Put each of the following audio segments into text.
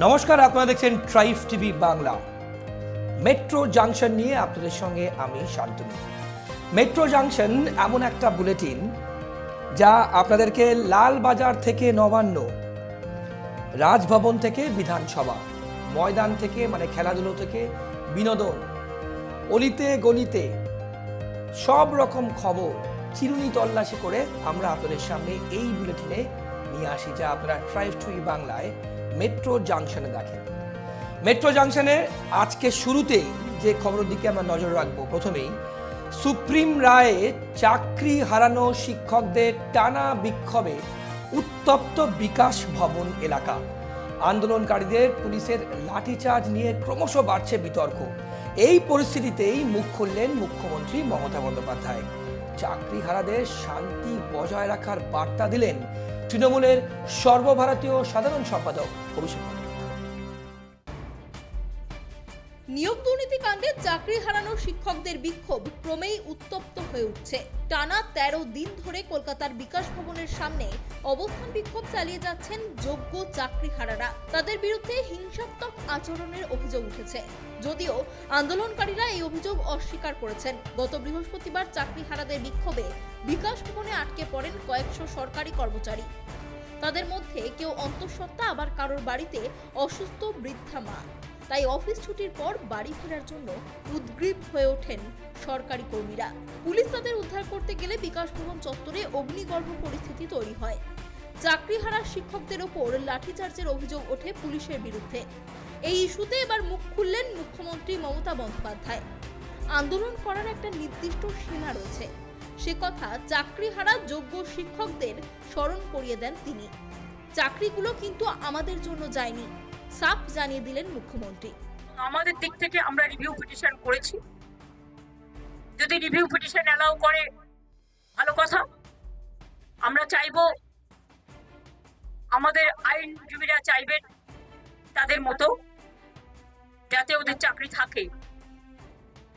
নমস্কার, আপনারা দেখছেন tribe TV Bangla. Metro junction নিয়ে আপনাদের সঙ্গে আমি শান্তনু। মেট্রো জাংশন এমন একটা বুলেটিন যা আপনাদেরকে লালবাজার থেকে নবান্ন, রাজভবন থেকে বিধানসভা, ময়দান থেকে মানে খেলাধুলো থেকে বিনোদন, অলিতে গলিতে সব রকম খবর চিরুনি তল্লাশি করে আমরা আপনাদের সামনে এই বুলেটিনে নিয়ে আসি, যা আপনারা ট্রাইব টিভি বাংলায় মেট্রো জাংশনে দেখেন। মেট্রো জাংশনে আজকে শুরুতেই যে খবরের দিকে আমরা নজর রাখবো, প্রথমেই সুপ্রিম রায়ে চাকরি হারানো শিক্ষকদের টানা বিক্ষোভে উত্তপ্ত বিকাশ ভবন এলাকা। আন্দোলনকারীদের পুলিশের লাঠিচার্জ নিয়ে ক্রমশ বাড়ছে বিতর্ক। এই পরিস্থিতিতেই মুখ খুললেন মুখ্যমন্ত্রী মমতা বন্দ্যোপাধ্যায়। চাকরিহারাদের শান্তি বজায় রাখার বার্তা দিলেন তৃণমূলের সর্বভারতীয় সাধারণ সম্পাদক অভিষেক বন্দ্যোপাধ্যায়। নিয়োগ দুর্নীতি কাণ্ডে চাকরি হারানো শিক্ষকদের বিক্ষোভ ক্রমেই উত্তপ্ত হয়ে উঠছে। টানা 13 দিন ধরে কলকাতার বিকাশ ভবনের সামনে অবস্থান বিক্ষোভ চালিয়ে যাচ্ছেন যোগ্য চাকরিহারারা। তাদের বিরুদ্ধে হিংসাত্মক আচরণের অভিযোগ উঠেছে, যদিও আন্দোলনকারীরা এই অভিযোগ অস্বীকার করেছেন। গত বৃহস্পতিবার চাকরিহারাদের বিক্ষোভে বিকাশ ভবনে আটকে পড়েন কয়েকশো সরকারি কর্মচারী। তাদের মধ্যে কেউ অন্তঃসত্ত্বা, আবার কারোর বাড়িতে অসুস্থ বৃদ্ধা মা। তাই অফিস ছুটির পর বাড়ি ফেরার জন্য উদ্গ্রীব হয়ে ওঠেন সরকারি কর্মীরা। পুলিশ তাদের উদ্ধার করতে গেলে বিকাশ ভবন চত্বরে অগ্নিগর্ভ পরিস্থিতি তৈরি হয়। চাকরিহারা শিক্ষকদের ওপর লাঠিচার্জের অভিযোগ ওঠে পুলিশের বিরুদ্ধে। এই ইস্যুতে এবার মুখ খুললেন মুখ্যমন্ত্রী মমতা বন্দ্যোপাধ্যায়। আন্দোলন করার একটা নির্দিষ্ট সীমা রয়েছে, সে কথা চাকরিহারা যোগ্য শিক্ষকদের স্মরণ করিয়ে দেন তিনি। চাকরিগুলো কিন্তু আমাদের জন্য যায়নি, সাফ জানিয়ে দিলেন মুখ্যমন্ত্রী। আমাদের দিক থেকে আমরা রিভিউ পিটিশন করেছি। যদি রিভিউ পিটিশন অ্যালাউ করে ভালো কথা। আমরা চাইবো, আমাদের আইনজীবীরা চাইবেন তাদের মতো যাতে ওদের চাকরি থাকে,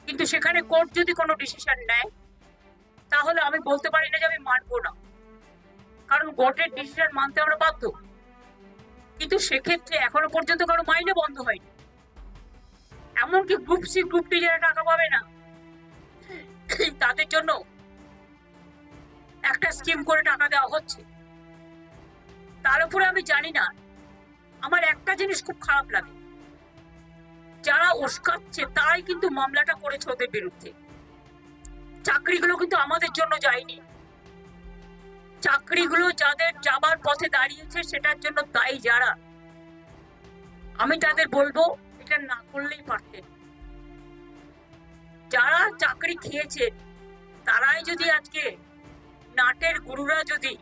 কিন্তু সেখানে কোর্ট যদি কোনো ডিসিশন নেয় তাহলে আমি বলতে পারি না যে আমি মানবো না, কারণ কোর্টের ডিসিশন মানতে আমরা বাধ্য। কিন্তু সেক্ষেত্রে এখনো পর্যন্ত কারো মাইনে বন্ধ হয়নি। এমনকি গ্রুপ সি গ্রুপ টি যারা টাকা পাবে না তাদের জন্য একটা স্কিম করে টাকা দেওয়া হচ্ছে। তার উপরে আমি জানি না, আমার একটা জিনিস খুব খারাপ লাগে, যারা উস্কাচ্ছে তারাই কিন্তু মামলাটা করেছে ওদের বিরুদ্ধে। চাকরিগুলো কিন্তু আমাদের জন্য যায়নি। চাকরিগুলো যাদের যাবার পথে দাঁড়িয়েছে সেটার জন্য দায়ী যারা, আমি তাদের বলবো এটা না করলেই পারতেন। যারা চাকরি খেয়েছে তারাই যদি আজকে নাটের গুরুরা যদি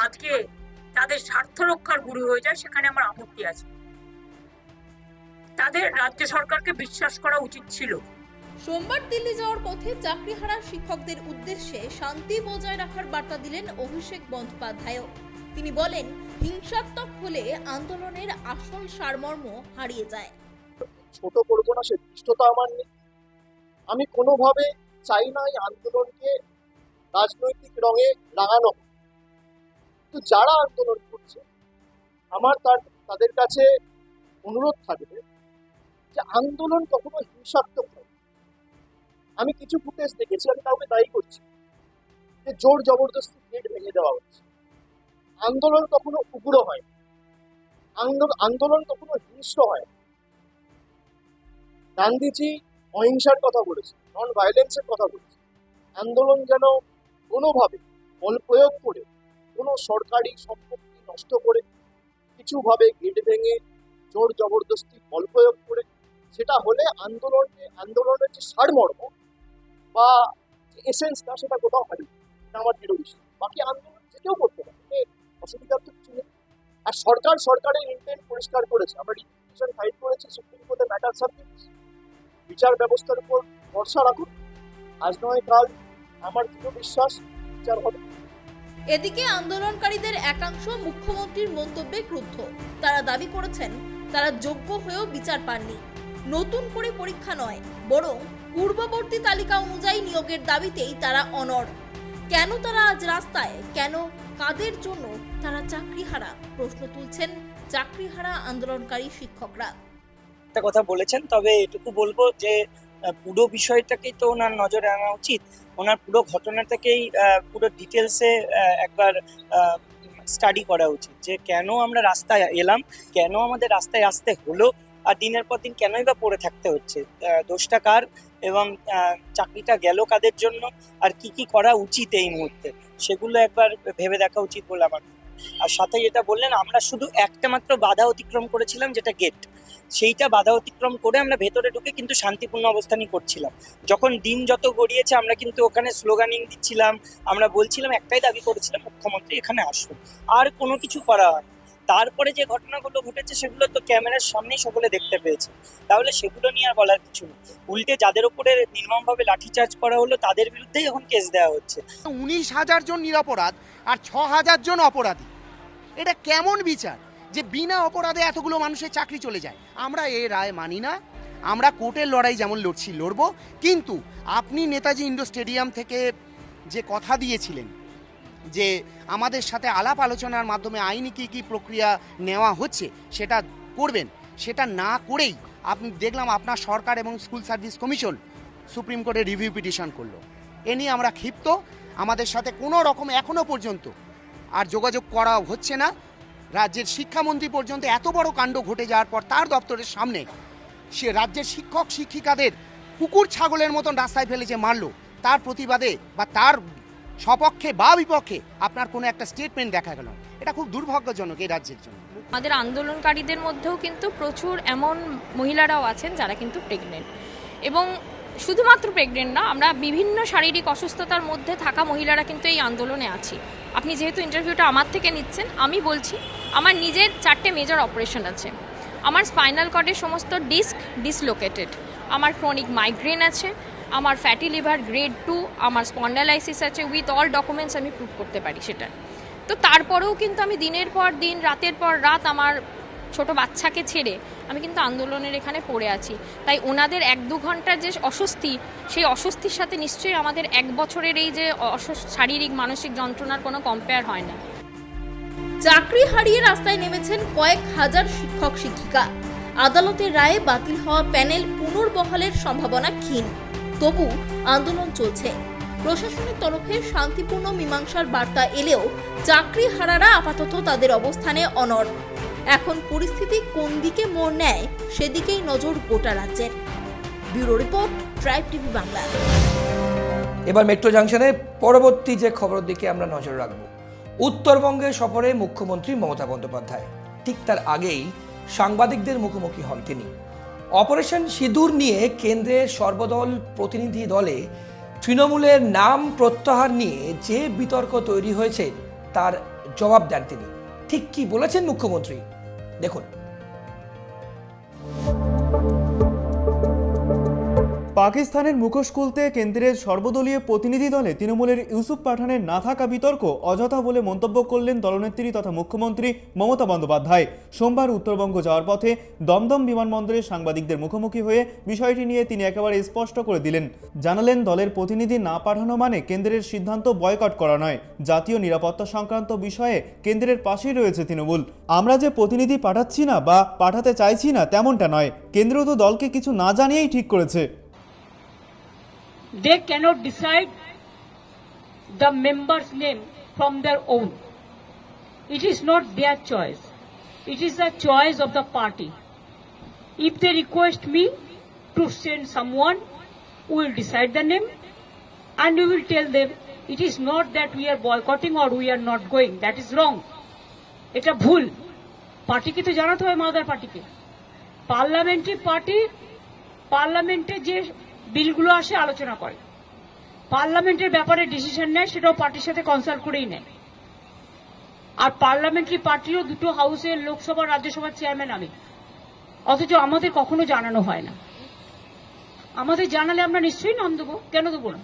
আজকে তাদের স্বার্থ রক্ষার গুরু হয়ে যায়, সেখানে আমার আপত্তি আছে। তাদের রাজ্য সরকারকে বিশ্বাস করা উচিত ছিল। সোমবার দিল্লি যাওয়ার পথে চাকরিহারা শিক্ষকদের উদ্দেশ্যে শান্তি বজায় রাখার বার্তা দিলেন অভিষেক বন্দ্যোপাধ্যায়। তিনি বলেন, হিংসাত্মক হলে আন্দোলনের আসল সারমর্ম হারিয়ে যায়। ছোট করবো না সে দৃষ্টতা আমার নেই। আমি কোনোভাবে চাই না এই আন্দোলনকে রাজনৈতিক রঙে রাঙানো। তো যারা আন্দোলন করছে, আমার তাদের কাছে অনুরোধ থাকবে যে আন্দোলন কখনো হিংসাত্মক হয়। আমি কিছু ফুটেজ দেখেছি, আমি কাউকে দায়ী করছি, যে জোর জবরদস্তি গেট ভেঙে দেওয়া হচ্ছে। আন্দোলন কখনো উগ্র হয়, আন্দোলন কখনো হিংস্র হয়। গান্ধীজি অহিংসার কথা বলেছে, নন ভায়োলেন্সের কথা বলেছে। আন্দোলন যেন কোনোভাবে বল প্রয়োগ করে, কোনো সরকারি সম্পত্তি নষ্ট করে, কিছুভাবে গেট ভেঙে জোর জবরদস্তি বল প্রয়োগ করে, সেটা হলে আন্দোলনের যে সারমর্ম বা এসেন্সটা সেটা কোথাও হারিয়ে, এটা আমার দৃঢ় বিশ্বাস। বাকি আন্দোলন যে কেউ করতে পারে, অসুবিধার তো কিছু নেই। আর সরকারের ইন্টেন্ট পরিষ্কার করেছে। আমরা রিপিটিশন ফাইল করেছি সুপ্রিম কোর্টে, ম্যাটার সাবজেক্ট। বিচার ব্যবস্থার উপর ভরসা রাখুন, আজ নয় কাল আমার দৃঢ় বিশ্বাস বিচার হবে। এদিকে আন্দোলনকারীদের একাংশ মুখ্যমন্ত্রীর মন্তব্যে ক্রুদ্ধ। তারা দাবি করেছেন, তারা যোগ্য হয়েও বিচার পাননি। নতুন করে পরীক্ষা নয়, বরং পূর্ববর্তী তালিকা অনুযায়ী নিয়োগের দাবিতেই তারা অনড়। কেন তারা আজ রাস্তায়, কেন কাদের জন্য তারা চাকরিহারা, প্রশ্ন তুলছেন চাকরিহারা আন্দোলনকারী শিক্ষকরা। একটা কথা বলেছেন, তবে এটুকু বলবো যে পুরো বিষয়টাকেই তো ওনার নজরে আনা উচিত। ওনার পুরো ঘটনাটাকেই পুরো ডিটেলসে একবার স্টাডি করা উচিত, যে কেন আমরা রাস্তায় এলাম, কেন আমাদের রাস্তায় আসতে হলো, আর দিনের পর দিন কেনই বা পড়ে থাকতে হচ্ছে, দোষটা কার এবং চাকরিটা গেল কাদের জন্য, আর কি কি করা উচিত এই মুহূর্তে, সেগুলো একবার ভেবে দেখা উচিত বলে আমার। আর সাথে যেটা বললেন, আমরা শুধু একটা মাত্র বাধা অতিক্রম করেছিলাম, যেটা গেট। সেইটা বাধা অতিক্রম করে আমরা ভেতরে ঢুকে কিন্তু শান্তিপূর্ণ অবস্থানই করছিলাম। যখন দিন যত গড়িয়েছে আমরা কিন্তু ওখানে স্লোগানিং দিচ্ছিলাম, আমরা বলছিলাম, একটাই দাবি করেছিলাম, মুখ্যমন্ত্রী এখানে আসুন, আর কোনো কিছু করা হয়। তারপরে যে ঘটনাগুলো ঘটেছে সেগুলো তো ক্যামেরার সামনেই সকলে দেখতে পেয়েছে, তাহলে সেগুলো নিয়ে আর বলার কিছু নেই। উল্টে যাদের উপরে নির্মমভাবে লাঠিচার্জ করা হলো তাদের বিরুদ্ধেই এখন কেস দেওয়া হচ্ছে। 19,000 জন নিরপরাধ আর 6,000 জন অপরাধী, এটা কেমন বিচার যে বিনা অপরাধে এতগুলো মানুষের চাকরি চলে যায়? আমরা এই রায় মানি না। আমরা কোর্টের লড়াই যেমন লড়ছি লড়বো, কিন্তু আপনি নেতাজি ইন্ডোর স্টেডিয়াম থেকে যে কথা দিয়েছিলেন যে আমাদের সাথে আলাপ আলোচনার মাধ্যমে আইনি কী কী প্রক্রিয়া নেওয়া হচ্ছে সেটা করবেন, সেটা না করেই আপনি দেখলাম আপনার সরকার এবং স্কুল সার্ভিস কমিশন সুপ্রিম কোর্টে রিভিউ পিটিশন করলো। এ নিয়ে আমরা ক্ষিপ্ত। আমাদের সাথে কোনো রকম এখনো পর্যন্ত আর যোগাযোগ করা হচ্ছে না। রাজ্যের শিক্ষামন্ত্রী পর্যন্ত এত বড় কাণ্ড ঘটে যাওয়ার পর তার দপ্তরের সামনে সে রাজ্যের শিক্ষক শিক্ষিকাদের কুকুর ছাগলের মতন রাস্তায় ফেলে যে মারলো, তার প্রতিবাদে বা তার সপক্ষে বা বিপক্ষে আপনার কোনো একটা স্টেটমেন্ট দেখা গেল, এটা খুব দুর্ভাগ্যজনক এই রাজ্যের জন্য। আমাদের আন্দোলনকারীদের মধ্যেও কিন্তু প্রচুর এমন মহিলারাও আছেন যারা কিন্তু প্রেগনেন্ট, এবং শুধুমাত্র প্রেগনেন্ট না, আমরা বিভিন্ন শারীরিক অসুস্থতার মধ্যে থাকা মহিলারা কিন্তু এই আন্দোলনে আছি। আপনি যেহেতু ইন্টারভিউটা আমার থেকে নিচ্ছেন, আমি বলছি আমার নিজের 4টে মেজর অপারেশন আছে। আমার স্পাইনাল কর্ডের সমস্ত ডিস্ক ডিসলোকেটেড, আমার ক্রনিক মাইগ্রেন আছে, আমার ফ্যাটি লিভার গ্রেড 2, আমার স্পন্ডালাইসিস আছে, উইথ অল ডকুমেন্টস আমি প্রুভ করতে পারি সেটা। তো তারপরেও কিন্তু আমি দিনের পর দিন, রাতের পর রাত আমার ছোট বাচ্চাকে ছেড়ে আমি কিন্তু আন্দোলনের এখানে পড়ে আছি। তাই ওনাদের 1-2 ঘন্টার যে অস্বস্তি, সেই অস্বস্তির সাথে নিশ্চয়ই আমাদের 1 বছরের এই যে শারীরিক মানসিক যন্ত্রণার কোনো কম্পেয়ার হয় না। চাকরি হারিয়ে রাস্তায় নেমেছেন কয়েক হাজার শিক্ষক শিক্ষিকা। আদালতের রায়ে বাতিল হওয়া প্যানেল পুনর্বহালের সম্ভাবনা ক্ষীণ, তবু আন্দোলন চলছে। প্রশাসনের তরফে শান্তিপূর্ণ মীমাংসার বার্তা এলেও চাকরি হারারা আপাতত তাদের অবস্থানে অনড়। এখন পরিস্থিতি কোন দিকে মোড় নেয় সেদিকেই নজর গোটা রাজ্যের। Bureau report, Tribe TV Bangla. এবার মেট্রো জাংশনের পরবর্তী যে খবরের দিকে আমরা নজর রাখব। উত্তরবঙ্গে সফরে মুখ্যমন্ত্রী মমতা বন্দ্যোপাধ্যায়। ঠিক তার আগেই সাংবাদিকদের মুখোমুখি হন তিনি। অপারেশন সিঁদুর নিয়ে কেন্দ্রের সর্বদল প্রতিনিধি দলে তৃণমূলের নাম প্রত্যাহার নিয়ে যে বিতর্ক তৈরি হয়েছে তার জবাব দেন তিনি। ঠিক কি বলেছেন মুখ্যমন্ত্রী, দেখুন। পাকিস্তানের মুখোশ খুলতে কেন্দ্রের সর্বদলীয় প্রতিনিধি দলে তৃণমূলের ইউসুফ পাঠানের না থাকা বিতর্ক অযথা বলে মন্তব্য করলেন দলনেত্রী তথা মুখ্যমন্ত্রী মমতা বন্দ্যোপাধ্যায়। সোমবার উত্তরবঙ্গ যাওয়ার পথে দমদম বিমানবন্দরে সাংবাদিকদের মুখোমুখি হয়ে বিষয়টি নিয়ে তিনি একেবারে স্পষ্ট করে দিলেন। জানালেন, দলের প্রতিনিধি না পাঠানো মানে কেন্দ্রের সিদ্ধান্ত বয়কট করা নয়। জাতীয় নিরাপত্তা সংক্রান্ত বিষয়ে কেন্দ্রের পাশেই রয়েছে তৃণমূল। আমরা যে প্রতিনিধি পাঠাচ্ছি না বা পাঠাতে চাইছি না তেমনটা নয়, কেন্দ্র তো দলকে কিছু না জানিয়েই ঠিক করেছে। They cannot decide the member's name from their own. It is not their choice. It is the choice of the party. If they request me to send someone, we will decide the name and we will tell them it is not that we are boycotting or we are not going. That is wrong. এটা ভুল। পার্টিকে তো জানাতে হবে, mother পার্টিকে। Parliamentary party পার্লামেন্টে যে বিলগুলো আসে আলোচনা করে, পার্লামেন্টের ব্যাপারে ডিসিশন নেয়, সেটাও পার্টির সাথে কনসাল্ট করেই নেয়। আর পার্লামেন্টারি পার্টিরও 2টো হাউসের, লোকসভা রাজ্যসভার চেয়ারম্যান আমি, অথচ আমাদের কখনো জানানো হয় না। আমাদের জানালে আমরা নিশ্চয়ই নাম দেবো, কেন দেবো না?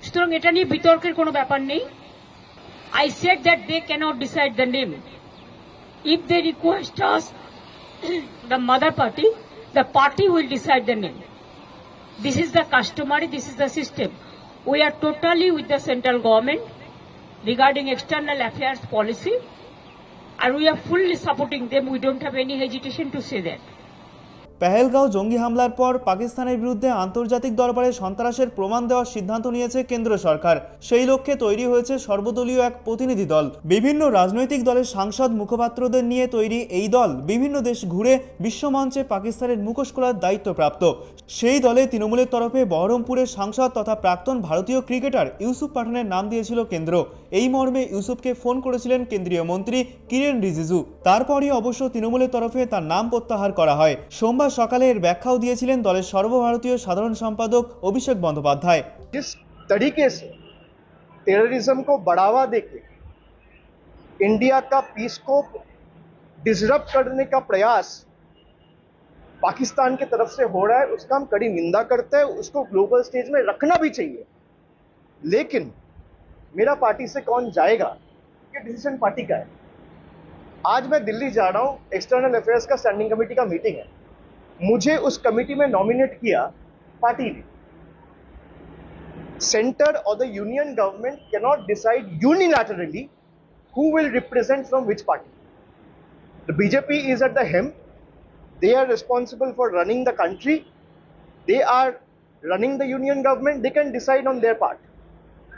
সুতরাং এটা নিয়ে বিতর্কের কোনো ব্যাপার নেই। I said that they cannot decide the name. If they request us, the mother party, the party will decide the name. This is the customary, this is the system. We are totally with the central government regarding external affairs policy, and we are fully supporting them. We don't have any hesitation to say that. Pahalgam জঙ্গি হামলার পর পাকিস্তানের বিরুদ্ধে আন্তর্জাতিক দরবারে সন্ত্রাসের প্রমাণ দেওয়ার সিদ্ধান্ত নিয়েছে কেন্দ্র সরকার। সেই লক্ষ্যে তৈরি হয়েছে সর্বদলীয় এক প্রতিনিধি দল। বিভিন্ন রাজনৈতিক দলের সাংসদ মুখপাত্রদের নিয়ে তৈরি এই দল বিভিন্ন দেশ ঘুরে বিশ্বমঞ্চে পাকিস্তানের মুখোশ খোলার দায়িত্বপ্রাপ্ত। সেই দলে তৃণমূলের তরফে বহরমপুরের সাংসদ তথা প্রাক্তন ভারতীয় ক্রিকেটার ইউসুফ পাঠানের নাম দিয়েছিল কেন্দ্র। এই মর্মে ইউসুফকে ফোন করেছিলেন কেন্দ্রীয় মন্ত্রী কিরেন রিজিজু। তারপরই অবশ্য তৃণমূলের তরফে তার নাম প্রত্যাহার করা হয়। সোমবার সকালে এর ব্যাখ্যাও দিয়েছিলেন দলের সর্বভারতীয় সাধারণ সম্পাদক অভিষেক বন্দ্যোপাধ্যায়। जिस तरीके से टेररिज्म को बढ़ावा देके इंडिया का पीस को डिसरप्ट करने का प्रयास पाकिस्तान की तरफ से हो रहा है, उसका हम कड़ी निंदा करते हैं। उसको ग्लोबल स्टेज में रखना भी चाहिए, लेकिन मेरा पार्टी से कौन जाएगा ये डिसीजन पार्टी का है। आज मैं दिल्ली जा रहा हूं, एक्सटर्नल अफेयर्स का स्टैंडिंग कमेटी का मीटिंग है। मुझे उस कमेटी में नॉमिनेट किया पार्टी ने। सेंटर और the union government can not decide unilaterally who will represent from which party. The BJP is at the helm. They are responsible for running the country. They are running the union government. They can decide on their part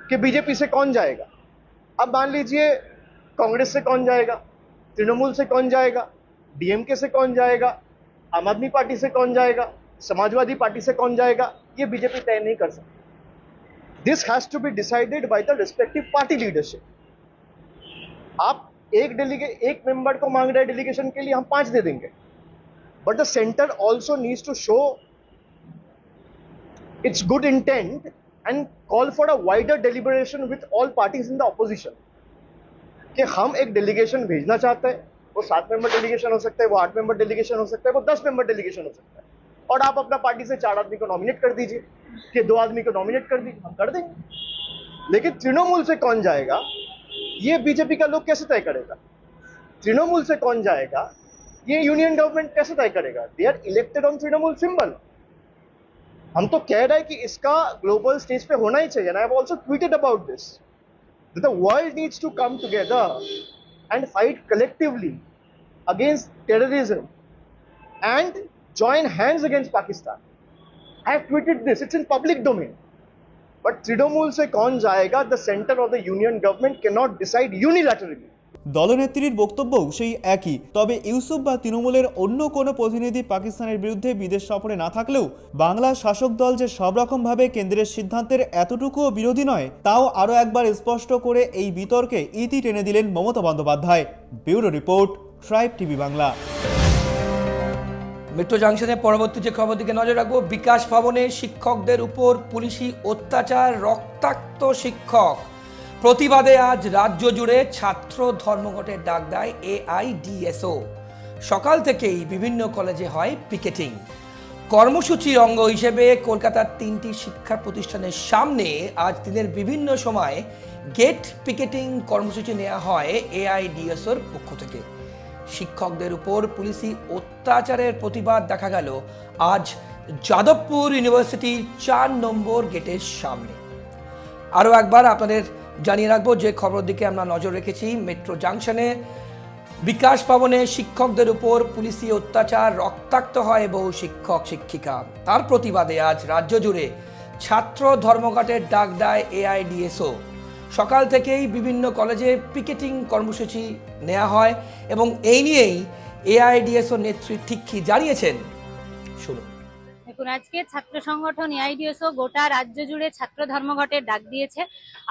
कि BJP से कौन जाएगा। अब मान लीजिए कांग्रेस से कौन जाएगा, तृणमूल से कौन जाएगा, डीएमके से कौन जाएगा, आम आदमी पार्टी से कौन जाएगा, समाजवादी पार्टी से कौन जाएगा, ये बीजेपी तय नहीं कर सकती। This has to be decided by the respective party leadership. आप एक मेंबर को मांग रहे हैं डेलीगेशन के लिए, हम 5 दे देंगे, but the centre also needs to show its good intent and call for a wider deliberation with all parties in the opposition कि हम एक डेलीगेशन भेजना चाहते हैं। वो 7 मेंबर डेलीगेशन हो सकता है, वो 8 मेंबर डेलीगेशन हो सकता है, वो 10 मेंबर डेलीगेशन हो सकता है, और आप अपना पार्टी से 4 आदमी को नॉमिनेट कर दीजिए कि 2 आदमी को नॉमिनेट कर दीजिए, हम कर देंगे। लेकिन तृणमूल से कौन जाएगा ये बीजेपी का लोग कैसे तय करेगा? तृणमूल से कौन जाएगा ये यूनियन गवर्नमेंट कैसे तय करेगा? They are elected on Trinamool symbol. हम तो कह रहे हैं कि इसका ग्लोबल स्टेज पे होना ही चाहिए। I have also tweeted about this that the world needs to come together and fight collectively against terrorism and join hands against Pakistan. I have tweeted this, it's in public domain. But Trinamool से कौन जाएगा, the centre of the union government can not decide unilaterally. দলনেত্রীর বক্তব্যও সেই একই। তবে ইউসুফ বা তৃণমূলের অন্য কোনো প্রতিনিধি পাকিস্তানের বিরুদ্ধে বিদেশ সফরে না থাকলেও বাংলার শাসক দল যে সব রকমভাবে কেন্দ্রের সিদ্ধান্তের এতটুকুও বিরোধী নয় তাও আরও একবার স্পষ্ট করে এই বিতর্কে ইতি টেনে দিলেন Mamata Bandyopadhyay. Bureau report, Tribe TV Bangla. Metro জাংশনের পরবর্তী যে খবর দিকে নজর রাখবো, বিকাশ ভবনে শিক্ষকদের উপর পুলিশি অত্যাচার, রক্তাক্ত শিক্ষক। প্রতিবাদে আজ রাজ্য জুড়ে ছাত্র ধর্মঘটের ডাক দেয় AIDSO। সকাল থেকেই বিভিন্ন কলেজে হয় পিকেটিং। কর্মসূচির অঙ্গ হিসেবে কলকাতার 3টি শিক্ষা প্রতিষ্ঠানের সামনে আজ দিনের বিভিন্ন সময় গেট পিকেটিং কর্মসূচি নেওয়া হয় AIDSOর পক্ষ থেকে। শিক্ষকদের উপর পুলিশি অত্যাচারের প্রতিবাদ দেখা গেল আজ যাদবপুর ইউনিভার্সিটির 4 নম্বর গেটের সামনে। আরও একবার আপনাদের জানিয়ে রাখবো যে খবর দিকে আমরা নজর রেখেছি, মেট্রো জাংশনে বিকাশ ভবনে শিক্ষকদের উপর পুলিশি অত্যাচার, রক্তাক্ত হয় বহু শিক্ষক শিক্ষিকা। তার প্রতিবাদে আজ রাজ্য জুড়ে ছাত্র ধর্মঘটের ডাক দেয় AIDSO। সকাল থেকেই বিভিন্ন কলেজে পিকেটিং কর্মসূচি নেওয়া হয় এবং এই নিয়েই AIDSO নেত্রী ঠিক কি জানিয়েছেন শুনুন। দেখুন, আজকে ছাত্র সংগঠন AIDSO গোটা রাজ্য জুড়ে ছাত্র ধর্মঘটের ডাক দিয়েছে।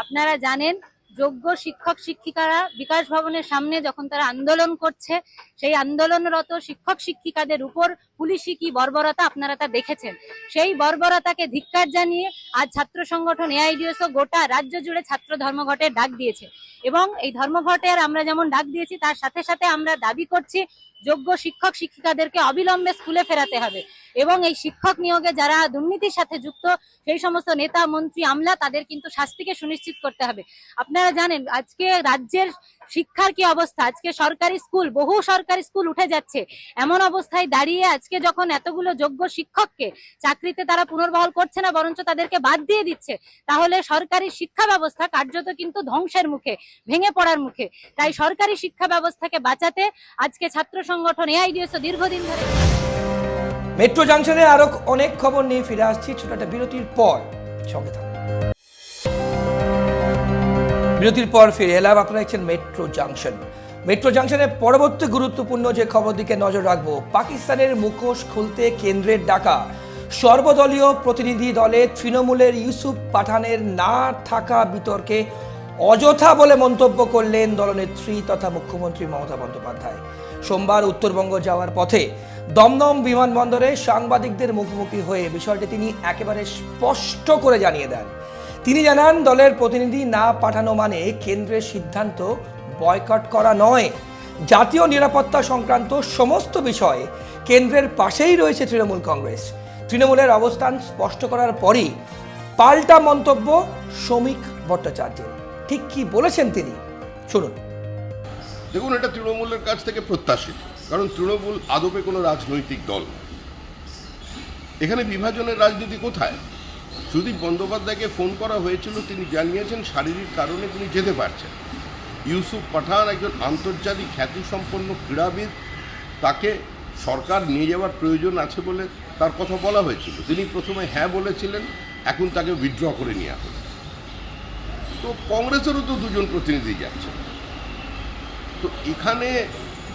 আপনারা জানেন, যোগ্য শিক্ষক শিক্ষিকারা বিকাশ ভবনের সামনে যখন তারা আন্দোলন করছে, সেই আন্দোলনরত শিক্ষক শিক্ষিকাদের উপর পুলিশি কি বর্বরতা আপনারা তা দেখেছেন। সেই বর্বরতাকে ধিক্কার জানিয়ে আজ ছাত্র সংগঠন AIDSO গোটা রাজ্য জুড়ে ছাত্র ধর্মঘটের ডাক দিয়েছে। এবং এই ধর্মঘটের আমরা যেমন ডাক দিয়েছি, তার সাথে সাথে আমরা দাবি করছি যোগ্য শিক্ষক শিক্ষিকাদেরকে অবিলম্বে স্কুলে ফেরাতে হবে। এবং এই শিক্ষক নিয়োগে যারা দুর্নীতির সাথে যুক্ত সেই সমস্ত নেতা মন্ত্রী আমলা তাদের কিন্তু শাস্তিকে সুনিশ্চিত করতে হবে। আপনারা জানেন আজকে রাজ্যের শিক্ষার কি অবস্থা, আজকে সরকারি স্কুল, বহু সরকারি স্কুল উঠে যাচ্ছে। এমন অবস্থায় দাঁড়িয়ে আজকে যখন এতগুলো যোগ্য শিক্ষককে চাকরিতে তারা পুনর্বহাল করছে না, বরঞ্চ তাদেরকে বাদ দিয়ে দিচ্ছে, তাহলে সরকারি শিক্ষা ব্যবস্থা কার্যত কিন্তু ধ্বংসের মুখে, ভেঙে পড়ার মুখে। তাই সরকারি শিক্ষা ব্যবস্থাকে বাঁচাতে আজকে ছাত্র সংগঠন এআইডিএসও দীর্ঘদিন ধরে। মেট্রো জাংশনে আরো অনেক খবর নিয়ে ফিরে আসছি ছোট একটা বিরতির পর, সঙ্গে থাকুন। বিরতির পর ফিরে এলাম, আপনারা দেখছেন মেট্রো জাংশন। মেট্রো জাংশনের পরবর্তী গুরুত্বপূর্ণ যে খবর দিকে নজর রাখবো, পাকিস্তানের মুখোশ খুলতে কেন্দ্রের ডাকা সর্বদলীয় প্রতিনিধি দলে তৃণমূলের ইউসুফ পাঠানের না থাকা বিতর্কে অযথা বলে মন্তব্য করলেন দলনেত্রী তথা মুখ্যমন্ত্রী মমতা বন্দ্যোপাধ্যায়। সোমবার উত্তরবঙ্গ যাওয়ার পথে দমদম বিমানবন্দরে সাংবাদিকদের মুখোমুখি হয়ে বিষয়টি তিনি একেবারে স্পষ্ট করে জানিয়ে দেন। তিনি জানান, দলের প্রতিনিধি না পাঠানো মানে কেন্দ্রের সিদ্ধান্ত বয়কট করা নয়। জাতীয় নিরাপত্তা সংক্রান্ত সমস্ত বিষয়ে কেন্দ্রের পাশেই রয়েছে তৃণমূল কংগ্রেস। তৃণমূলের অবস্থান স্পষ্ট করার পরই পাল্টা মন্তব্য শ্রমিক ভট্টাচার্যের। ঠিক কি বলেছেন তিনি, শুনুন। দেখুন, এটা তৃণমূলের কাছ থেকে প্রত্যাশিত, কারণ তৃণমূল আদপে কোনো রাজনৈতিক দল না। এখানে বিভাজনের রাজনীতি কোথায়? সুদীপ বন্দ্যোপাধ্যায়কে ফোন করা হয়েছিল, তিনি জানিয়েছেন শারীরিক কারণে তিনি যেতে পারছেন। ইউসুফ পাঠান একজন আন্তর্জাতিক খ্যাতিসম্পন্ন ক্রীড়াবিদ, তাকে সরকার নিয়ে যাওয়ার প্রয়োজন আছে বলে তার কথা বলা হয়েছিল। তিনি প্রথমে হ্যাঁ বলেছিলেন, এখন তাকে উইথড্র করে নেওয়া হলো। তো কংগ্রেসেরও তো দুজন প্রতিনিধি যাচ্ছে। তো এখানে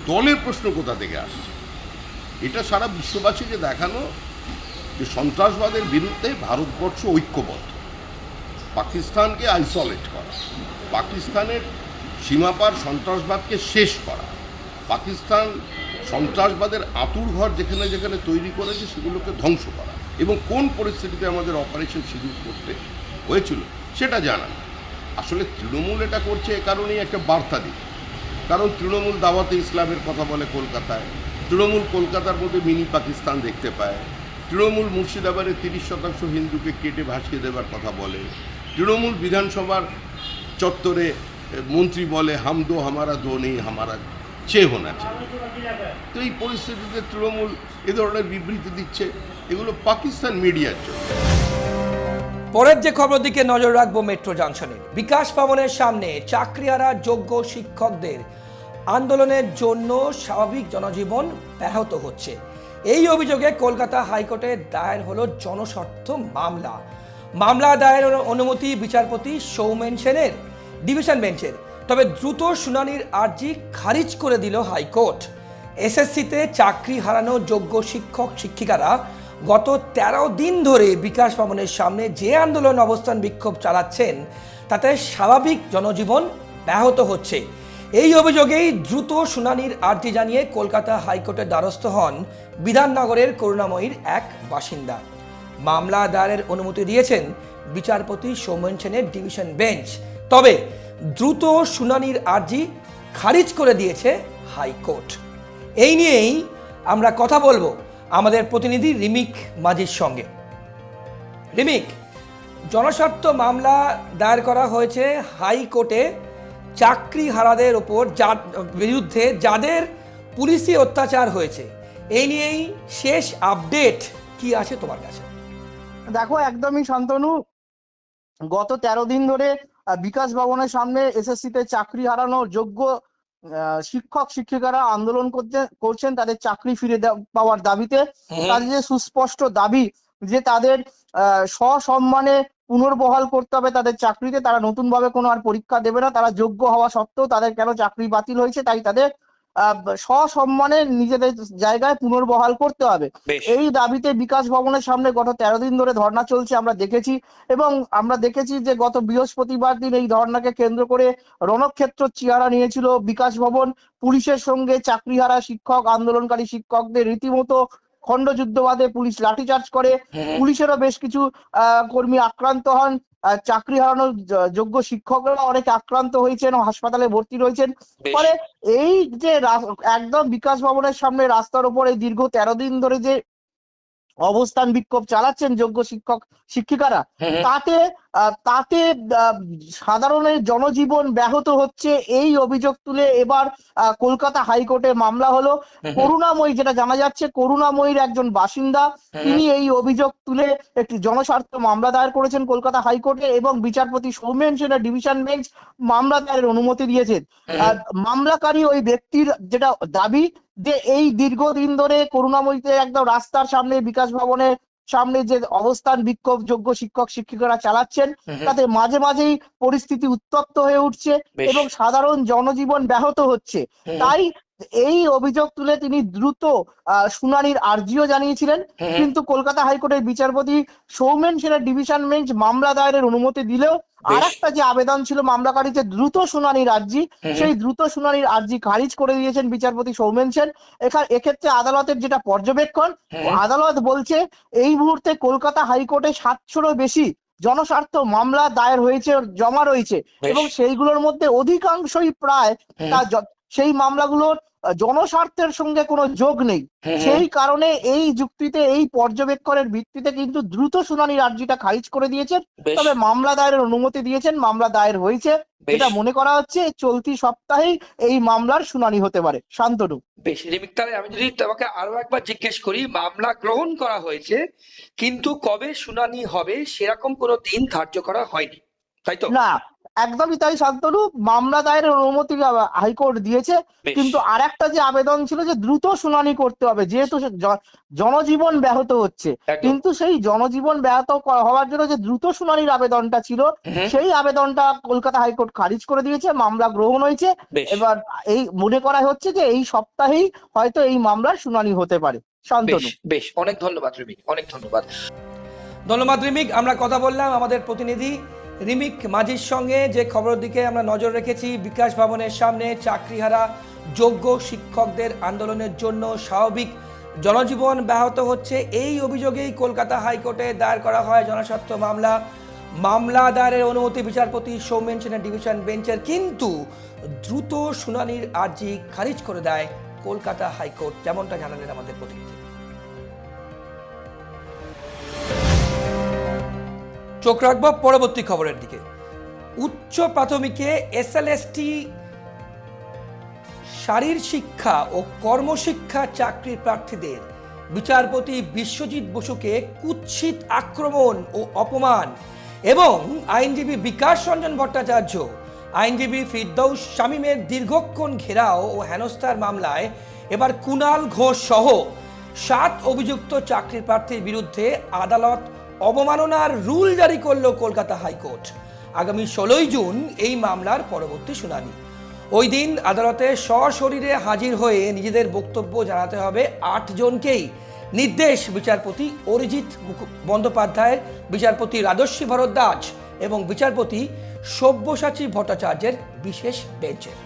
দলের প্রশ্ন কোথা থেকে আসছে? এটা সারা বিশ্ববাসীকে দেখানো যে সন্ত্রাসবাদের বিরুদ্ধে ভারতবর্ষ ঐক্যবদ্ধ, পাকিস্তানকে আইসোলেট করা, পাকিস্তানের সীমাপার সন্ত্রাসবাদকে শেষ করা, পাকিস্তান সন্ত্রাসবাদের আঁতুড় ঘর যেখানে যেখানে তৈরি করেছে সেগুলোকে ধ্বংস করা, এবং কোন পরিস্থিতিতে আমাদের অপারেশন সিঁদুর করতে হয়েছিল সেটা জানান। আসলে তৃণমূল এটা করছে এ কারণেই একটা বার্তা দিতে, কারণ তৃণমূল দাওয়াতে ইসলামের কথা বলে কলকাতায়, তৃণমূল কলকাতার মধ্যে মিনি পাকিস্তান দেখতে পায়, তৃণমূল মুর্শিদাবাদের 30% হিন্দুকে কেটে ভাসিয়ে দেবার কথা বলে, তৃণমূল বিধানসভার চত্বরে মন্ত্রী বলে হাম দো হামারা দো নেই হামারা চে হোনা চাই। তো এই পরিস্থিতিতে তৃণমূল এ ধরনের বিবৃতি দিচ্ছে, এগুলো পাকিস্তান মিডিয়ার জন্য। পরের যে খবর দিকে নজর রাখবো মেট্রো জাংশনের, বিকাশ ভবনের সামনে চাকরিহারা যোগ্য শিক্ষকদের আন্দোলনের জন্য স্বাভাবিক জনজীবন ব্যাহত হচ্ছে। এই অভিযোগে কলকাতা হাইকোর্টে দায়ের হলো জনস্বার্থ মামলা। মামলা দায়েরের অনুমতি বিচারপতি সৌমেন সেনের ডিভিশন বেঞ্চের, তবে দ্রুত শুনানির আর্জি খারিজ করে দিল হাইকোর্ট। এসএসসিতে চাকরি হারানো যোগ্য শিক্ষক শিক্ষিকারা গত 13 দিন ধরে বিকাশ ভবনের সামনে যে আন্দোলন অবস্থান বিক্ষোভ চালাচ্ছেন তাতে স্বাভাবিক জনজীবন ব্যাহত হচ্ছে। এই অভিযোগেই দ্রুত শুনানির আর্জি জানিয়ে কলকাতা হাইকোর্টের দ্বারস্থ হন বিধাননগরের করুণাময়ীর এক বাসিন্দা। মামলা দায়েরের অনুমতি দিয়েছেন বিচারপতি সৌমেন সেনের ডিভিশন বেঞ্চ, তবে দ্রুত শুনানির আর্জি খারিজ করে দিয়েছে হাইকোর্ট। এই নিয়েই আমরা কথা বলবো আমাদের প্রতিনিধি রিমিক মাঝির সঙ্গে। রিমিক, জনস্বার্থ মামলা দায়ের করা হয়েছে হাইকোর্টে চাকরি হারাদের ওপর বিরুদ্ধে যাদের পুলিশি অত্যাচার হয়েছে, এই নিয়েই শেষ আপডেট কি আছে তোমার কাছে? দেখো, একদমই শান্তনু, গত 13 দিন ধরে বিকাশ ভবনের সামনে এসএসসিতে চাকরি হারানো যোগ্য শিক্ষক শিক্ষিকারা আন্দোলন করছেন তাদের চাকরি ফিরে পাওয়ার দাবিতে। তাদের যে সুস্পষ্ট দাবি যে তাদের সসম্মানে পুনর্বহাল করতে হবে তাদের চাকরিতে, তারা নতুন ভাবে কোনো আর পরীক্ষা দেবে না, তারা যোগ্য হওয়া সত্ত্বেও তাদের কেন চাকরি বাতিল হয়েছে, তাই তাদের সসম্মানে নিজেদের জায়গায় পুনর্বহাল করতে হবে। এই দাবিতে বিকাশ ভবনের সামনে গত 13 দিন ধরে ধর্ণা চলছে আমরা দেখেছি, এবং আমরা দেখেছি যে গত বৃহস্পতিবার দিন এই ধর্ণাকে কেন্দ্র করে রণক্ষেত্র চেহারা নিয়েছিল বিকাশ ভবন। পুলিশের সঙ্গে চাকরিহারা শিক্ষক আন্দোলনকারী শিক্ষকদের রীতিমতো খণ্ডযুদ্ধবাদে পুলিশ লাঠিচার্জ করে, পুলিশেরও বেশ কিছু কর্মী আক্রান্ত হন, চাকরি হারানো যোগ্য শিক্ষকরা অনেকে আক্রান্ত হয়েছেন, হাসপাতালে ভর্তি রয়েছেন। ফলে এই যে একদম বিকাশ ভবনের সামনে রাস্তার উপর এই দীর্ঘ 13 দিন ধরে যে অবস্থান বিক্ষোভ চালাচ্ছেন যোগ্য শিক্ষক শিক্ষিকারা, তাতে সাধারণের জনজীবন ব্যাহত হচ্ছে এই অভিযোগ তুলে এবার কলকাতা হাইকোর্টে মামলা হলো। করুণাময়ী, যেটা জানা যাচ্ছে করুণাময়ীর একজন বাসিন্দা, তিনি এই অভিযোগ তুলে একটি জনস্বার্থ মামলা দায়ের করেছেন কলকাতা হাইকোর্টে এবং বিচারপতি সৌমেন সেনের ডিভিশন বেঞ্চ মামলা দায়েরের অনুমতি দিয়েছেন। মামলাকারী ওই ব্যক্তির যেটা দাবি যে এই দীর্ঘদিন ধরে করুণাময়ীতে একদম রাস্তার সামনে বিকাশ ভবনের সামনে যে অবস্থান বিক্ষোভ যোগ্য শিক্ষক শিক্ষিকারা চালাচ্ছেন, তাতে মাঝে মাঝেই পরিস্থিতি উত্তপ্ত হয়ে উঠছে এবং সাধারণ জনজীবন ব্যাহত হচ্ছে। তাই এই অভিযোগ তুলে তিনি দ্রুত শুনানির আর্জিও জানিয়েছিলেন, কিন্তু কলকাতা হাইকোর্টের বিচারপতি সৌমেন সেনের ডিভিশন বেঞ্চ মামলা দায়েরের অনুমতি দিলেও আর একটা যে আবেদন ছিল মামলাকারী যে দ্রুত শুনানির আর্জি, সেই দ্রুত শুনানির আর্জি খারিজ করে দিয়েছেন বিচারপতি সৌমেন সেন। এক্ষেত্রে আদালতের যেটা পর্যবেক্ষণ, আদালত বলছে এই মুহূর্তে কলকাতা হাইকোর্টে 700-রও বেশি জনস্বার্থ মামলা দায়ের হয়েছে, জমা রয়েছে এবং সেইগুলোর মধ্যে অধিকাংশই প্রায় সেই মামলাগুলোর জনস্বার্থের সঙ্গে কোনো যোগ নেই। সেই কারণে এই যুক্তিতে, এই পর্যবেক্ষণের ভিত্তিতে কিন্তু দ্রুত শুনানির আর্জিটা খারিজ করে দিয়েছেন। তবে মামলা দায়েরের অনুমতি দিয়েছেন, মামলা দায়ের হয়েছে। এটা মনে করা হচ্ছে চলতি সপ্তাহেই এই মামলার শুনানি হতে পারে। শান্তনু। বেশ রিমিক, তাহলে আমি যদি তোমাকে আরো একবার জিজ্ঞেস করি, মামলা গ্রহণ করা হয়েছে কিন্তু কবে শুনানি হবে সেরকম কোনো দিন ধার্য করা হয়নি, তাই তো? না, একদমই তাই শান্তনু। মামলা দায়েরের অনুমতি হাইকোর্ট দিয়েছে, কিন্তু আর একটা যে আবেদন ছিল যে দ্রুত শুনানি করতে হবে, যেহেতু জনজীবন ব্যাহত হচ্ছে, কিন্তু সেই জনজীবন ব্যাহত হওয়ার জন্য যে দ্রুত শুনানির আবেদনটা ছিল, সেই আবেদনটা কলকাতা হাইকোর্ট খারিজ করে দিয়েছে, মামলা গ্রহণ হয়েছে। এবার এই মনে করা হচ্ছে যে এই সপ্তাহেই হয়তো এই মামলার শুনানি হতে পারে। শান্তনু। বেশ, অনেক ধন্যবাদ রিমিক, অনেক ধন্যবাদ। ধন্যবাদ রিমিক। আমরা কথা বললাম আমাদের প্রতিনিধি রিমিক মাঝির সঙ্গে, যে খবরের দিকে আমরা নজর রেখেছি। বিকাশ ভবনের সামনে চাকরিহারা যোগ্য শিক্ষকদের আন্দোলনের জন্য স্বাভাবিক জনজীবন ব্যাহত হচ্ছে, এই অভিযোগেই কলকাতা হাইকোর্টে দায়ের করা হয় জনস্বার্থ মামলা। মামলা দায়েরের অনুমতি বিচারপতি সৌমেন সেনের ডিভিশন বেঞ্চের, কিন্তু দ্রুত শুনানির আর্জি খারিজ করে দেয় কলকাতা হাইকোর্ট, যেমনটা জানালেন আমাদের প্রতিনিধি। চোখ রাখবো পরবর্তী খবরের দিকে। উচ্চ প্রাথমিকে এসএলএসটি শারীর শিক্ষা ও কর্মশিক্ষা চাকরির প্রার্থীদের বিচারপতি বিশ্বজিৎ বসুকে কুৎসিত আক্রমণ ও অপমান এবং আইনজীবী বিকাশ রঞ্জন ভট্টাচার্য, আইনজীবী ফিরদৌস শামীমের দীর্ঘক্ষণ ঘেরাও ও হেনস্থার মামলায় এবার কুণাল ঘোষ সহ 7 অভিযুক্ত চাকরির প্রার্থীর বিরুদ্ধে আদালত অবমাননার রুল জারি করল কলকাতা হাইকোর্ট। আগামী 16ই জুন এই মামলার পরবর্তী শুনানি। ওই দিন আদালতে সশরীরে হাজির হয়ে নিজেদের বক্তব্য জানাতে হবে 8 জনকেই। নির্দেশ বিচারপতি অরিজিৎ বন্দ্যোপাধ্যায়ের, বিচারপতি রাজস্বী ভরদ্বাজ এবং বিচারপতি সব্যসাচী ভট্টাচার্যের বিশেষ বেঞ্চের।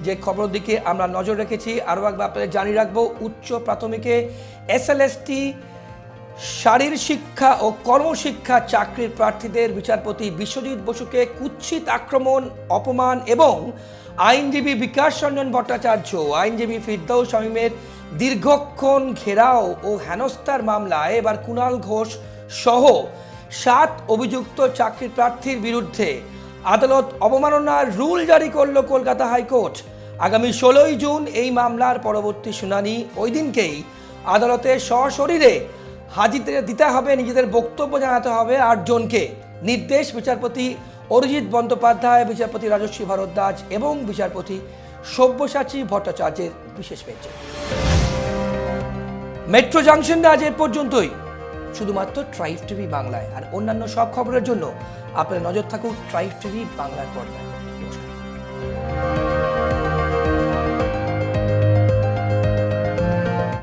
যে খবরের দিকে আমরা নজর রেখেছি আরও একবার আপনাদের জানিয়ে রাখবো, উচ্চ প্রাথমিকে এসএলএসটি শারীর শিক্ষা ও কর্মশিক্ষা চাকরির প্রার্থীদের বিচারপতি বিশ্বজিৎ বসুকে কুৎসিত আক্রমণ, অপমান এবং আইনজীবী বিকাশ রঞ্জন ভট্টাচার্য, আইনজীবী ফিরদৌস শামীমের দীর্ঘক্ষণ ঘেরাও ও হেনস্থার মামলায় এবার কুণাল ঘোষ সহ 7 অভিযুক্ত চাকরির প্রার্থীর বিরুদ্ধে আদালত অবমাননার রুল জারি করল কলকাতা হাইকোর্ট। আগামী 16ই জুন এই মামলার পরবর্তী শুনানি। ওই দিনকেই আদালতে সশরীরে হাজির দিতে হবে, নিজেদের বক্তব্য জানাতে হবে 8 জনকে। নির্দেশ বিচারপতি অরিজিৎ বন্দ্যোপাধ্যায়, বিচারপতি রাজস্বী ভরদ্বাজ এবং বিচারপতি সব্যসাচী ভট্টাচার্যের বিশেষ বেঞ্চে। মেট্রো জাংশন আজ এ পর্যন্তই, শুধুমাত্র ট্রাইব টিভি বাংলায়। আর অন্যান্য সব খবরের জন্য আপনার নজর থাকুক ট্রাইব টিভি বাংলার পর্দায়।